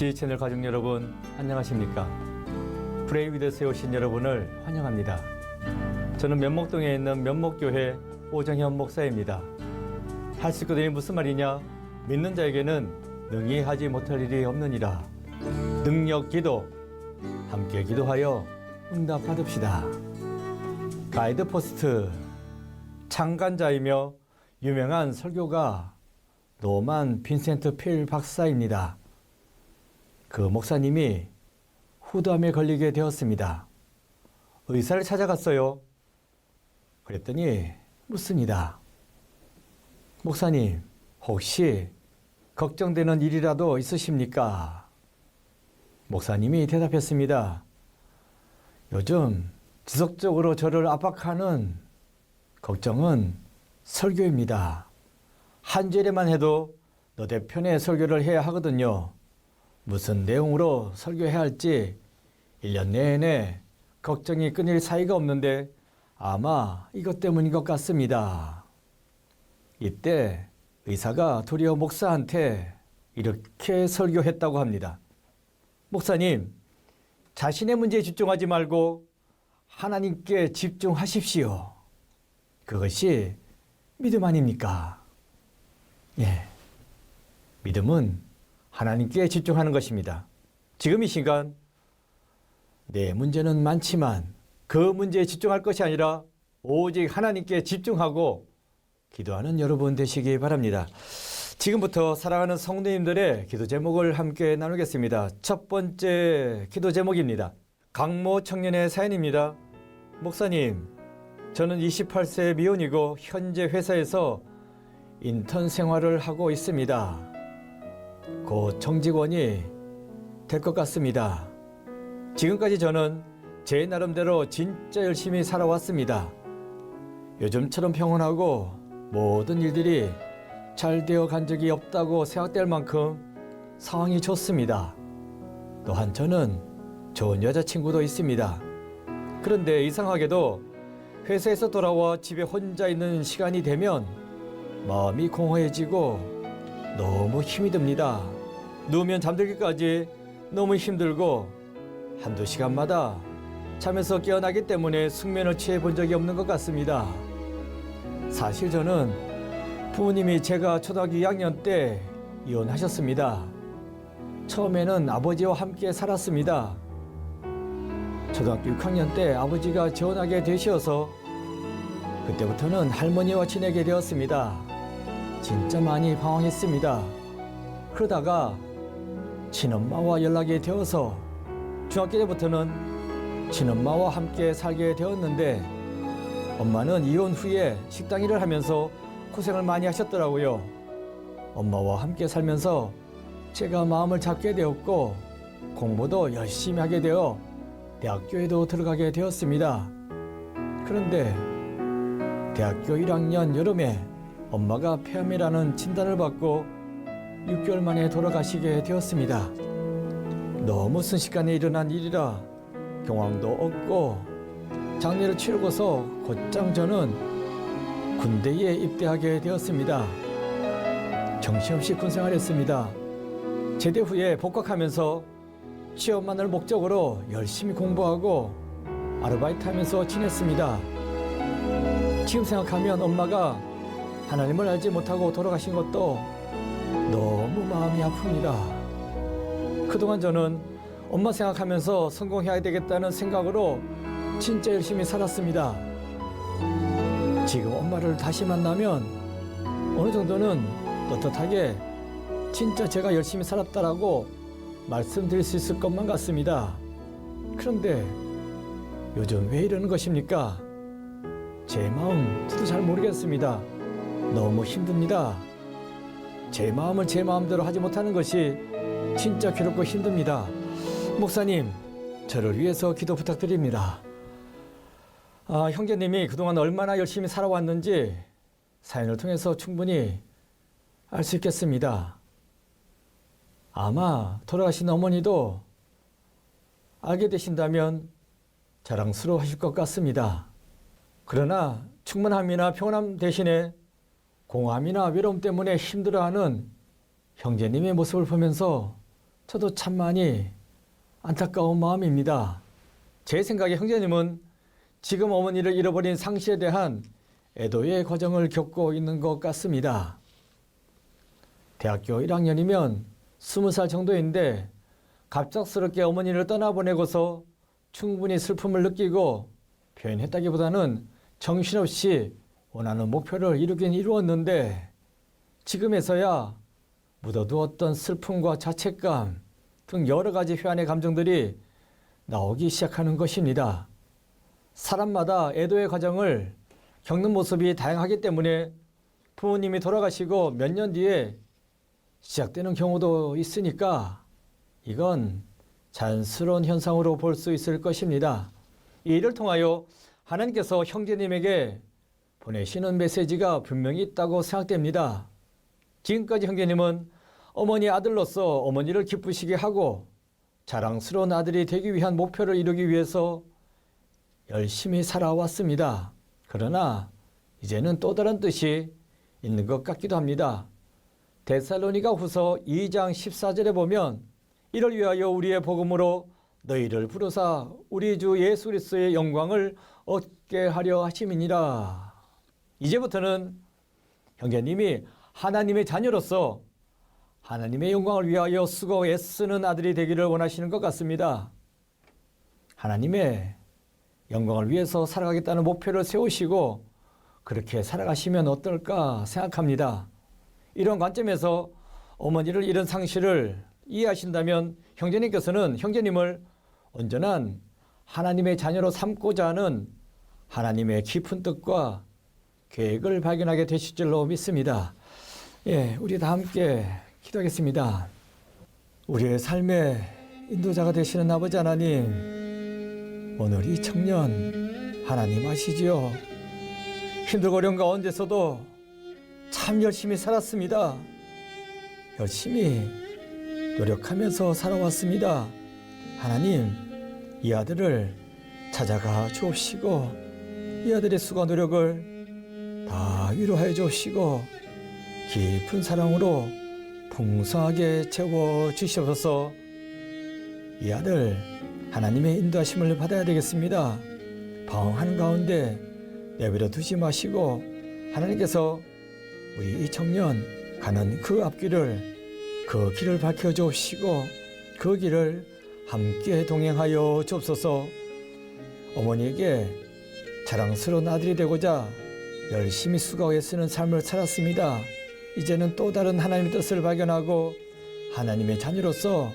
MBC 채널 가족 여러분, 안녕하십니까? 프레이 위드스에 오신 여러분을 환영합니다. 저는 면목동에 있는 면목교회 오정현 목사입니다. 할 수 있거든이 무슨 말이냐? 믿는 자에게는 능히 하지 못할 일이 없느니라. 능력 기도, 함께 기도하여 응답 받읍시다. 가이드 포스트, 창간자이며 유명한 설교가 노만 빈센트 필 박사입니다. 그 목사님이 후두암에 걸리게 되었습니다. 의사를 찾아갔어요. 그랬더니 묻습니다. 목사님, 혹시 걱정되는 일이라도 있으십니까? 목사님이 대답했습니다. 요즘 지속적으로 저를 압박하는 걱정은 설교입니다. 한 주일에만 해도 너 대편의 설교를 해야 하거든요. 무슨 내용으로 설교해야 할지 1년 내내 걱정이 끊일 사이가 없는데 아마 이것 때문인 것 같습니다. 이때 의사가 도리어 목사한테 이렇게 설교했다고 합니다. 목사님, 자신의 문제에 집중하지 말고 하나님께 집중하십시오. 그것이 믿음 아닙니까? 예, 믿음은 하나님께 집중하는 것입니다. 지금 이 시간 내 문제는 많지만 그 문제에 집중할 것이 아니라 오직 하나님께 집중하고 기도하는 여러분 되시기 바랍니다. 지금부터 사랑하는 성도님들의 기도 제목을 함께 나누겠습니다. 첫 번째 기도 제목입니다. 강모 청년의 사연입니다. 목사님, 저는 28세 미혼이고 현재 회사에서 인턴 생활을 하고 있습니다. 곧 정직원이 될 것 같습니다. 지금까지 저는 제 나름대로 진짜 열심히 살아왔습니다. 요즘처럼 평온하고 모든 일들이 잘 되어 간 적이 없다고 생각될 만큼 상황이 좋습니다. 또한 저는 좋은 여자친구도 있습니다. 그런데 이상하게도 회사에서 돌아와 집에 혼자 있는 시간이 되면 마음이 공허해지고 너무 힘이 듭니다. 누우면 잠들기까지 너무 힘들고 한두 시간마다 잠에서 깨어나기 때문에 숙면을 취해 본 적이 없는 것 같습니다. 사실 저는 부모님이 제가 초등학교 2학년 때 이혼하셨습니다. 처음에는 아버지와 함께 살았습니다. 초등학교 6학년 때 아버지가 재혼하게 되셔서 그때부터는 할머니와 지내게 되었습니다. 진짜 많이 방황했습니다. 그러다가 친엄마와 연락이 되어서 중학교 때부터는 친엄마와 함께 살게 되었는데 엄마는 이혼 후에 식당 일을 하면서 고생을 많이 하셨더라고요. 엄마와 함께 살면서 제가 마음을 잡게 되었고 공부도 열심히 하게 되어 대학교에도 들어가게 되었습니다. 그런데 대학교 1학년 여름에 엄마가 폐암이라는 진단을 받고 6개월 만에 돌아가시게 되었습니다. 너무 순식간에 일어난 일이라 경황도 없고 장례를 치르고서 곧장 저는 군대에 입대하게 되었습니다. 정신없이 군생활했습니다. 제대 후에 복학하면서 취업만을 목적으로 열심히 공부하고 아르바이트하면서 지냈습니다. 지금 생각하면 엄마가 하나님을 알지 못하고 돌아가신 것도 너무 마음이 아픕니다. 그동안 저는 엄마 생각하면서 성공해야 되겠다는 생각으로 진짜 열심히 살았습니다. 지금 엄마를 다시 만나면 어느 정도는 떳떳하게 진짜 제가 열심히 살았다라고 말씀드릴 수 있을 것만 같습니다. 그런데 요즘 왜 이러는 것입니까? 제 마음 저도 잘 모르겠습니다. 너무 힘듭니다. 제 마음을 제 마음대로 하지 못하는 것이 진짜 괴롭고 힘듭니다. 목사님, 저를 위해서 기도 부탁드립니다. 형제님이 그동안 얼마나 열심히 살아왔는지 사연을 통해서 충분히 알 수 있겠습니다. 아마 돌아가신 어머니도 알게 되신다면 자랑스러워하실 것 같습니다. 그러나 충만함이나 평온함 대신에 공허함이나 외로움 때문에 힘들어하는 형제님의 모습을 보면서 저도 참 많이 안타까운 마음입니다. 제 생각에 형제님은 지금 어머니를 잃어버린 상실에 대한 애도의 과정을 겪고 있는 것 같습니다. 대학교 1학년이면 20살 정도인데 갑작스럽게 어머니를 떠나보내고서 충분히 슬픔을 느끼고 표현했다기보다는 정신없이 원하는 목표를 이루긴 이루었는데 지금에서야 묻어두었던 슬픔과 자책감 등 여러 가지 회한의 감정들이 나오기 시작하는 것입니다. 사람마다 애도의 과정을 겪는 모습이 다양하기 때문에 부모님이 돌아가시고 몇 년 뒤에 시작되는 경우도 있으니까 이건 자연스러운 현상으로 볼 수 있을 것입니다. 이 일을 통하여 하나님께서 형제님에게 보내시는 메시지가 분명히 있다고 생각됩니다. 지금까지 형제님은 어머니 아들로서 어머니를 기쁘시게 하고 자랑스러운 아들이 되기 위한 목표를 이루기 위해서 열심히 살아왔습니다. 그러나 이제는 또 다른 뜻이 있는 것 같기도 합니다. 데살로니가 후서 2장 14절에 보면 이를 위하여 우리의 복음으로 너희를 부르사 우리 주 예수 그리스도의 영광을 얻게 하려 하심이니라. 이제부터는 형제님이 하나님의 자녀로서 하나님의 영광을 위하여 수고 애쓰는 아들이 되기를 원하시는 것 같습니다. 하나님의 영광을 위해서 살아가겠다는 목표를 세우시고 그렇게 살아가시면 어떨까 생각합니다. 이런 관점에서 어머니를 잃은 상실을 이해하신다면 형제님께서는 형제님을 온전한 하나님의 자녀로 삼고자 하는 하나님의 깊은 뜻과 계획을 발견하게 되실 줄로 믿습니다. 우리 다 함께 기도하겠습니다. 우리의 삶의 인도자가 되시는 아버지 하나님, 오늘 이 청년 하나님 아시지요? 힘들고 어려운 가운데서도 참 열심히 살았습니다. 열심히 노력하면서 살아왔습니다. 하나님, 이 아들을 찾아가 주옵시고 이 아들의 수고 노력을 다 위로하여 주옵시고 깊은 사랑으로 풍성하게 채워주시옵소서. 이 아들 하나님의 인도하심을 받아야 되겠습니다. 방황하는 가운데 내버려 두지 마시고 하나님께서 우리 이 청년 가는 그 앞길을 그 길을 밝혀 주옵시고 그 길을 함께 동행하여 주옵소서. 어머니에게 자랑스러운 아들이 되고자 열심히 수고해 쓰는 삶을 살았습니다. 이제는 또 다른 하나님의 뜻을 발견하고 하나님의 자녀로서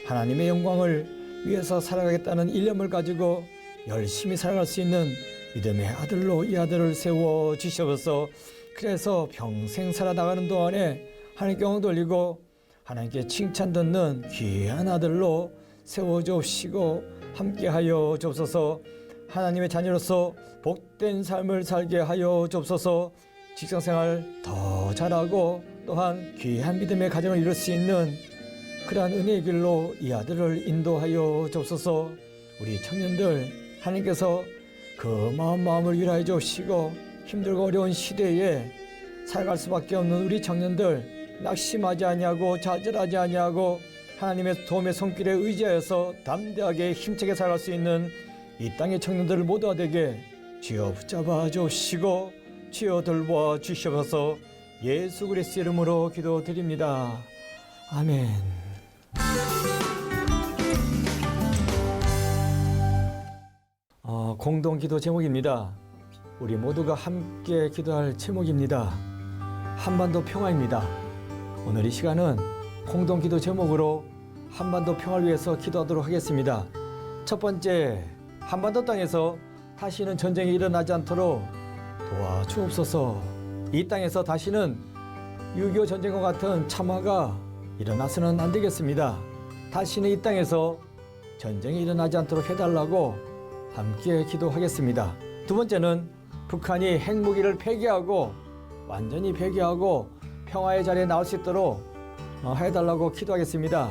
하나님의 영광을 위해서 살아가겠다는 일념을 가지고 열심히 살아갈 수 있는 믿음의 아들로 이 아들을 세워 주시옵소서. 그래서 평생 살아나가는 동안에 하나님께 영광 돌리고 하나님께 칭찬 듣는 귀한 아들로 세워 주옵시고 함께하여 주옵소서. 하나님의 자녀로서 복된 삶을 살게 하여 주옵소서. 직장생활 더 잘하고 또한 귀한 믿음의 가정을 이룰 수 있는 그러한 은혜의 길로 이 아들을 인도하여 주옵소서. 우리 청년들 하나님께서 그 마음을 위로해 주시고 힘들고 어려운 시대에 살아갈 수밖에 없는 우리 청년들 낙심하지 아니하고 좌절하지 아니하고 하나님의 도움의 손길에 의지하여서 담대하게 힘차게 살아갈 수 있는 이 땅의 청년들을 모두가 되게 주여 붙잡아 주시고 주여 돌보아 주시옵소서. 예수 그리스도 이름으로 기도드립니다. 아멘. 공동 기도 제목입니다. 우리 모두가 함께 기도할 제목입니다. 한반도 평화입니다. 오늘 이 시간은 공동 기도 제목으로 한반도 평화를 위해서 기도하도록 하겠습니다. 첫 번째, 한반도 땅에서 다시는 전쟁이 일어나지 않도록 도와주옵소서. 이 땅에서 다시는 6.25 전쟁과 같은 참화가 일어나서는 안 되겠습니다. 다시는 이 땅에서 전쟁이 일어나지 않도록 해달라고 함께 기도하겠습니다. 두 번째는 북한이 핵무기를 폐기하고 완전히 폐기하고 평화의 자리에 나올 수 있도록 해달라고 기도하겠습니다.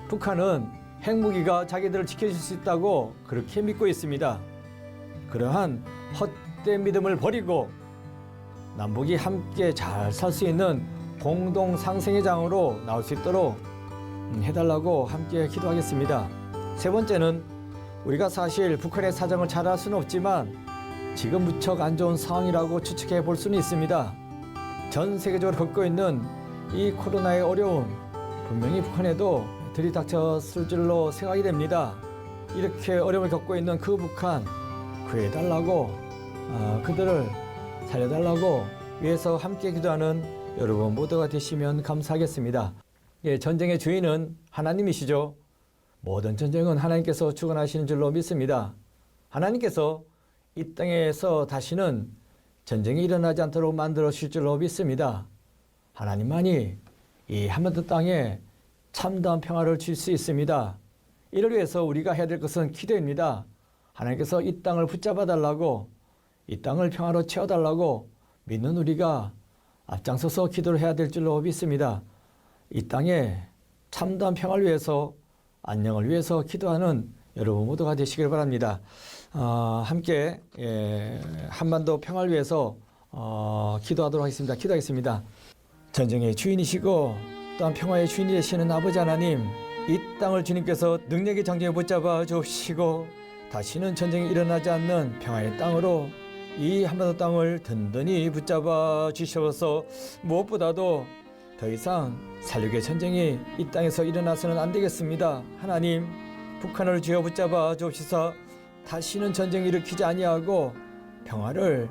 북한은 핵무기가 자기들을 지켜줄 수 있다고 그렇게 믿고 있습니다. 그러한 헛된 믿음을 버리고 남북이 함께 잘 살 수 있는 공동 상생의 장으로 나올 수 있도록 해달라고 함께 기도하겠습니다. 세 번째는 우리가 사실 북한의 사정을 잘 알 수는 없지만 지금 무척 안 좋은 상황이라고 추측해 볼 수는 있습니다. 전 세계적으로 겪고 있는 이 코로나의 어려움, 분명히 북한에도 들이닥쳤을 줄로 생각이 됩니다. 이렇게 어려움을 겪고 있는 그 북한 구해달라고, 그들을 살려달라고 위해서 함께 기도하는 여러분 모두가 되시면 감사하겠습니다. 예, 전쟁의 주인은 하나님이시죠. 모든 전쟁은 하나님께서 주관하시는 줄로 믿습니다. 하나님께서 이 땅에서 다시는 전쟁이 일어나지 않도록 만들어 주실 줄로 믿습니다. 하나님만이 이 한반도 땅에 참다운 평화를 줄 수 있습니다. 이를 위해서 우리가 해야 될 것은 기도입니다. 하나님께서 이 땅을 붙잡아 달라고, 이 땅을 평화로 채워달라고 믿는 우리가 앞장서서 기도를 해야 될 줄로 믿습니다. 이 땅에 참다운 평화를 위해서, 안녕을 위해서 기도하는 여러분 모두가 되시길 바랍니다. 함께 한반도 평화를 위해서 기도하도록 하겠습니다. 기도하겠습니다. 전쟁의 주인이시고 또한 평화의 주인이 되시는 아버지 하나님, 이 땅을 주님께서 능력의 장정에 붙잡아 주시고 다시는 전쟁이 일어나지 않는 평화의 땅으로 이 한반도 땅을 든든히 붙잡아 주셔서 무엇보다도 더 이상 살육의 전쟁이 이 땅에서 일어나서는 안 되겠습니다. 하나님, 북한을 쥐어 붙잡아 주옵시사 다시는 전쟁을 일으키지 아니하고 평화를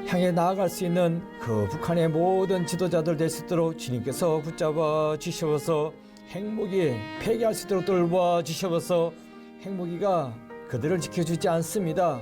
향해 나아갈 수 있는 그 북한의 모든 지도자들 될 수 있도록 주님께서 붙잡아 주셔서 핵무기 폐기할 수 있도록 돌봐 주셔서 핵무기가 그들을 지켜주지 않습니다.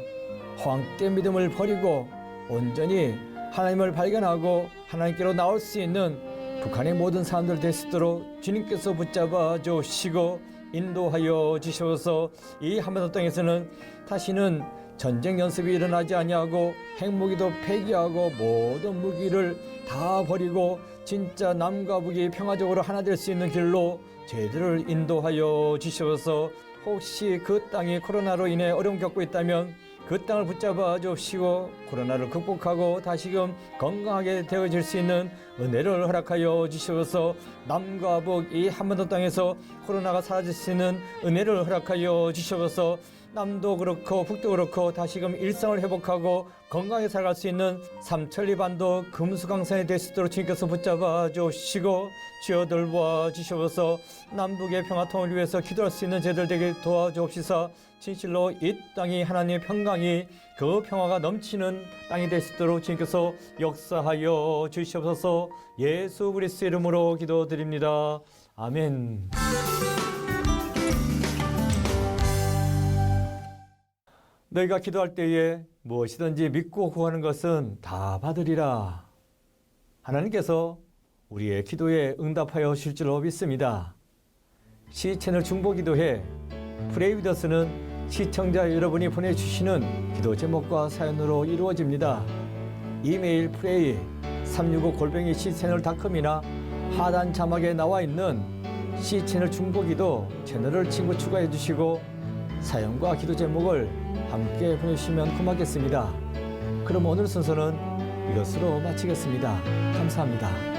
허황된 믿음을 버리고 온전히 하나님을 발견하고 하나님께로 나올 수 있는 북한의 모든 사람들 될 수 있도록 주님께서 붙잡아 주시고 인도하여 주셔서 이 한반도 땅에서는 다시는 전쟁 연습이 일어나지 아니하고 핵무기도 폐기하고 모든 무기를 다 버리고 진짜 남과 북이 평화적으로 하나 될 수 있는 길로 저희들을 인도하여 주셔서 혹시 그 땅이 코로나로 인해 어려움 겪고 있다면 그 땅을 붙잡아 주시고 코로나를 극복하고 다시금 건강하게 되어질 수 있는 은혜를 허락하여 주셔서 남과 북 이 한반도 땅에서 코로나가 사라질 수 있는 은혜를 허락하여 주셔서 남도 그렇고 북도 그렇고 다시금 일상을 회복하고 건강하게 살아갈 수 있는 삼천리반도 금수강산이 될 수 있도록 주님께서 붙잡아 주시고 지어들봐 주셔서 남북의 평화통을 위해서 기도할 수 있는 제들 되게 도와주옵시사 진실로 이 땅이 하나님의 평강이 그 평화가 넘치는 땅이 될 수 있도록 주님께서 역사하여 주시옵소서. 예수 그리스도의 이름으로 기도드립니다. 아멘. 너희가 기도할 때에 무엇이든지 믿고 구하는 것은 다 받으리라. 하나님께서 우리의 기도에 응답하여 주실 줄로 믿습니다. 시채널 중보기도회 프레이위더스는 시청자 여러분이 보내주시는 기도 제목과 사연으로 이루어집니다. 이메일 pray365@cchannel.com이나 하단 자막에 나와 있는 시채널 중보기도 채널을 친구 추가해 주시고 사연과 기도 제목을 함께 보내주시면 고맙겠습니다. 그럼 오늘 순서는 이것으로 마치겠습니다. 감사합니다.